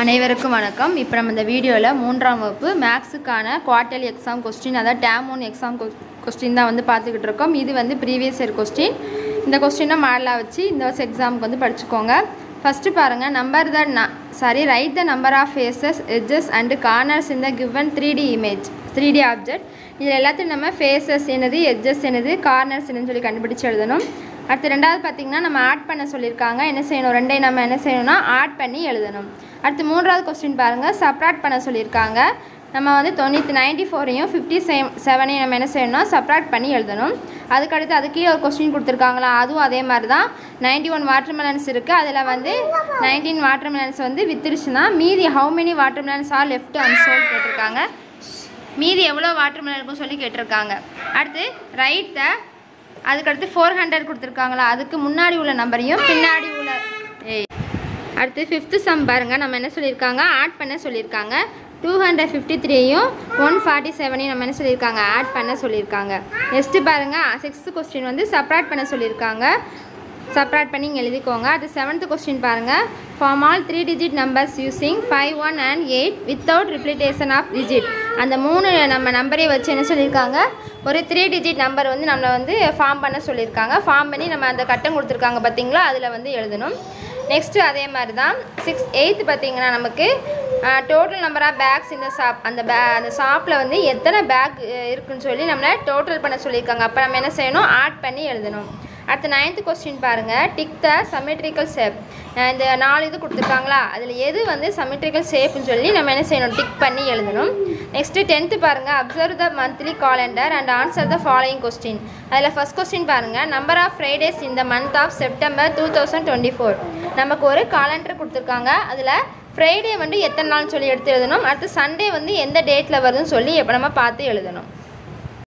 அனைவருக்கும் வணக்கம். இப்போ நம்ம இந்த வீடியோவில் 3ஆம் வகுப்பு மேக்ஸுக்கான குவார்ட்டர்லி எக்ஸாம் கொஸ்டின், அதாவது டேர்ம் 1 எக்ஸாம் கொஸ்டின் தான் பார்த்துக்கிட்டு இருக்கோம். இது ப்ரீவியஸ் இயர் கொஸ்டின். இந்த கொஸ்டினை மாடலாக வச்சு இந்த வருஷம் எக்ஸாமுக்கு படிச்சுக்கோங்க. ஃபஸ்ட்டு பாருங்கள், write the number of faces, edges and corners இந்த given 3D image, 3D object. இதில் எல்லாத்தையும் நம்ம ஃபேஸஸ் என்னது, எட்ஜஸ் என்னது, கார்னர்ஸ் என்னன்னு சொல்லி கண்டுபிடிச்சு எழுதணும். அடுத்து ரெண்டாவது பார்த்திங்கன்னா நம்ம ஆட் பண்ண சொல்லியிருக்காங்க. என்ன செய்யணும், ரெண்டையும் நம்ம என்ன செய்யணும்னா ஆட் பண்ணி எழுதணும். அடுத்து மூன்றாவது கொஸ்டின் பாருங்கள், சப்ராக்ட் பண்ண சொல்லியிருக்காங்க. நம்ம 94ஐயும் 57ஐயும் நம்ம என்ன செய்யணும்னா சப்ராக்ட் பண்ணி எழுதணும். அதுக்கடுத்து அதுக்கே ஒரு கொஸ்டின் கொடுத்துருக்காங்களா, அதுவும் அதே மாதிரி தான். 91 வாட்டர்மெலன்ஸ் இருக்குது. அதில் 19 வாட்டர்மெலன்ஸ் வித்துருச்சுன்னா மீதி how many watermelons are left unsold கேட்டிருக்காங்க. மீதி எவ்வளோ வாட்டர்மெலன் இருக்குன்னு சொல்லி கேட்டிருக்காங்க. அடுத்து ரைட் த, அதுக்கடுத்து 400 கொடுத்துருக்காங்களா, அதுக்கு முன்னாடி உள்ள நம்பரையும் பின்னாடி உள்ள. அடுத்து 5th சம் பாருங்கள், நம்ம என்ன சொல்லியிருக்காங்க, ஆட் பண்ண சொல்லியிருக்காங்க. 253ஐயும் 147ஐயும் நம்ம என்ன சொல்லியிருக்காங்க, ஆட் பண்ண சொல்லியிருக்காங்க. நெக்ஸ்ட்டு பாருங்கள், 6th கொஸ்டின் சப்ராக்ட் பண்ண சொல்லியிருக்காங்க. சப்ராக்ட் பண்ணி இங்கே எழுதிக்கோங்க. அது 7th கொஸ்டின் பாருங்கள், form all 3 digit numbers using 5, 1 and 8 without repetition of digit. அந்த 3 நம்ம நம்பரை வச்சு என்ன சொல்லியிருக்காங்க, ஒரு 3 டிஜிட் நம்பர் நம்மளை ஃபார்ம் பண்ண சொல்லியிருக்காங்க. ஃபார்ம் பண்ணி நம்ம அந்த கட்டம் கொடுத்துருக்காங்க பார்த்தீங்களா, அதில் எழுதணும். நெக்ஸ்ட்டு அதே மாதிரி தான் 8th பார்த்திங்கன்னா நமக்கு டோட்டல் நம்பர் ஆஃப் பேக்ஸ் இந்த ஷாப், அந்த ஷாப்பில் எத்தனை பேக் இருக்குதுன்னு சொல்லி நம்மளை டோட்டல் பண்ண சொல்லியிருக்காங்க. அப்போ நம்ம என்ன செய்யணும், ஆட் பண்ணி எழுதணும். அடுத்து 9th கொஸ்டின் பாருங்கள், டிக் த சமெட்ரிக்கல் ஷேப். இந்த 4 இது கொடுத்துருக்காங்களா, அதில் எது சமெட்ரிக்கல் ஷேப்புன்னு சொல்லி நம்ம என்ன செய்யணும், டிக் பண்ணி எழுதணும். நெக்ஸ்ட்டு 10th பாருங்கள், observe the monthly calendar and answer the following question. அதில் ஃபஸ்ட் கொஸ்டின் பாருங்கள், நம்பர் ஆஃப் ஃப்ரைடேஸ் இந்த மந்த் ஆஃப் செப்டம்பர் 2024. நமக்கு ஒரு காலண்டர் கொடுத்துருக்காங்க. அதில் ஃப்ரைடே எத்தனை நாள்னு சொல்லி எடுத்து எழுதணும். அடுத்து சண்டே எந்த டேட்டில் வருதுன்னு சொல்லி எப்போ நம்ம பார்த்து எழுதணும்.